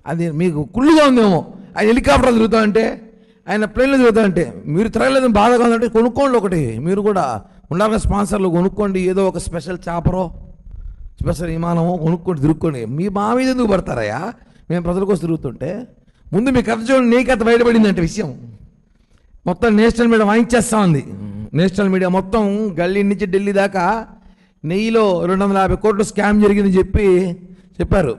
అది మీకు కుళ్ళుగా ఉందేమో. ఆయన హెలికాప్టర్లు తిరుగుతా అంటే, ఆయన ప్లేన్లు తిరుగుతా అంటే, మీరు తిరగలేదు బాధగా ఉందంటే కొనుక్కోండి ఒకటి. మీరు కూడా ఉండాలి స్పాన్సర్లు, కొనుక్కోండి. ఏదో ఒక స్పెషల్ చాపరో స్పెషల్ విమానమో కొనుక్కోండి, తిరుక్కోండి. మా మీద ఎందుకు పడతారయ్యా? మేము ప్రజల కోసం తిరుగుతుంటే ముందు మీ కథ చూడండి. నీ కథ బయటపడిందంటే విషయం మొత్తం నేషనల్ మీడియా వాయించేస్తూ ఉంది. నేషనల్ మీడియా మొత్తం గల్లీ నుంచి ఢిల్లీ దాకా నెయ్యిలో 250 కోట్లు స్కామ్ జరిగిందని చెప్పారు.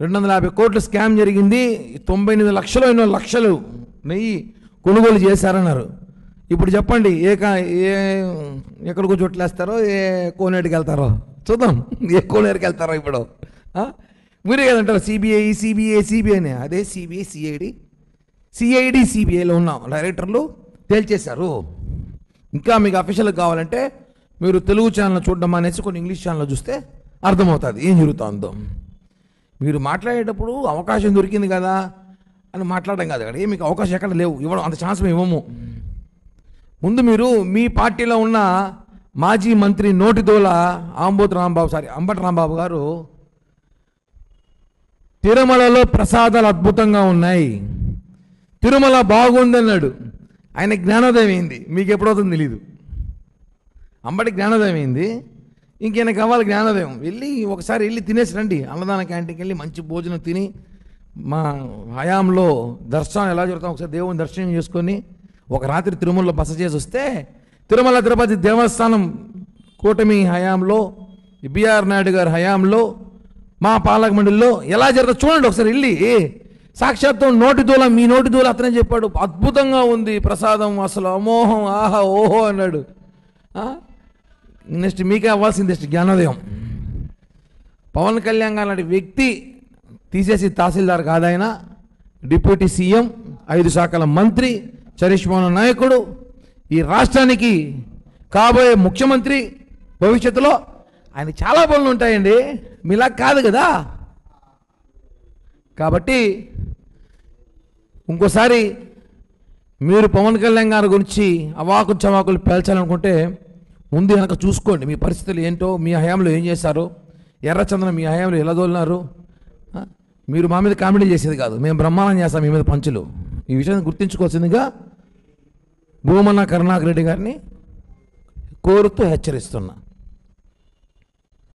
250 కోట్లు స్కామ్ జరిగింది. 98 లక్షలు 8 లక్షలు నెయ్యి కొనుగోలు చేశారన్నారు. ఇప్పుడు చెప్పండి, ఎక్కడికో చోట్లేస్తారో, ఏ కోనేటికి వెళ్తారో చూద్దాం. ఏ కోనేరుకి వెళ్తారో ఇప్పుడు. మీరే కదంటారు సిబిఐ అని. అదే సిఐడి సిబిఐలో ఉన్న డైరెక్టర్లు తేల్చేశారు. ఇంకా మీకు అఫీషియల్గా కావాలంటే మీరు తెలుగు ఛానల్ చూడడం అనేసి కొన్ని ఇంగ్లీష్ ఛానల్ చూస్తే అర్థమవుతుంది ఏం జరుగుతుందో. మీరు మాట్లాడేటప్పుడు అవకాశం దొరికింది కదా అని మాట్లాడడం కాదు. అక్కడ మీకు అవకాశం ఎక్కడ లేవు, ఇవ్వడం అంత ఛాన్స్ మేము ఇవ్వము. ముందు మీరు మీ పార్టీలో ఉన్న మాజీ మంత్రి నోటిదోల అంబటి రాంబాబు గారు తిరుమలలో ప్రసాదాలు అద్భుతంగా ఉన్నాయి, తిరుమల బాగుందన్నాడు. ఆయన జ్ఞానోదయం అయింది, మీకు ఎప్పుడవుతుందో తెలీదు. అంబటి జ్ఞానోదయం అయింది, ఇంకేనా కావాలి జ్ఞానోదయం. ఒకసారి వెళ్ళి తినేసి రండి. అన్నదాన క్యాంటీన్కి వెళ్ళి మంచి భోజనం తిని, మా హయాంలో దర్శనం ఎలా జరుగుతాం ఒకసారి దేవుని దర్శనం చేసుకొని ఒక రాత్రి తిరుమలలో బస చేసి వస్తే, తిరుమల తిరుపతి దేవస్థానం కూటమి హయాంలో, బిఆర్ నాయుడు గారి హయాంలో, మా పాలక మండలిలో ఎలా జరుగుతుందో చూడండి ఒకసారి వెళ్ళి. సాక్షాత్తు నోటిదూల, మీ నోటిదూల అతనే చెప్పాడు, అద్భుతంగా ఉంది ప్రసాదం, అసలు అమోహం, ఆహా ఓహో అన్నాడు. నెక్స్ట్ మీకే అవ్వాల్సింది నెక్స్ట్ జ్ఞానోదయం. పవన్ కళ్యాణ్ గారు లాంటి వ్యక్తి తీసేసి తహసీల్దార్ కాదాయన, డిప్యూటీ సీఎం, 5 శాఖల మంత్రి, చరిష్మాన నాయకుడు, ఈ రాష్ట్రానికి కాబోయే ముఖ్యమంత్రి భవిష్యత్తులో. ఆయన చాలా పనులు ఉంటాయండి, మీలా కాదు కదా. కాబట్టి ఇంకోసారి మీరు పవన్ కళ్యాణ్ గారి గురించి అవాకులు చవాకులు పేల్చాలనుకుంటే ముందు వెనక చూసుకోండి మీ పరిస్థితులు ఏంటో, మీ హయాంలో ఏం చేశారు, ఎర్రచందనం మీ హయాంలో ఎలా దోలినారు. మీరు మా మీద కామెడీ చేసేది కాదు, మేము బ్రహ్మాండం చేస్తాం మీ మీద పంచులు. ఈ విషయాన్ని గుర్తించుకోవాల్సిందిగా భూమన్న కరుణాకర్ రెడ్డి గారిని కోరుతూ హెచ్చరిస్తున్నా.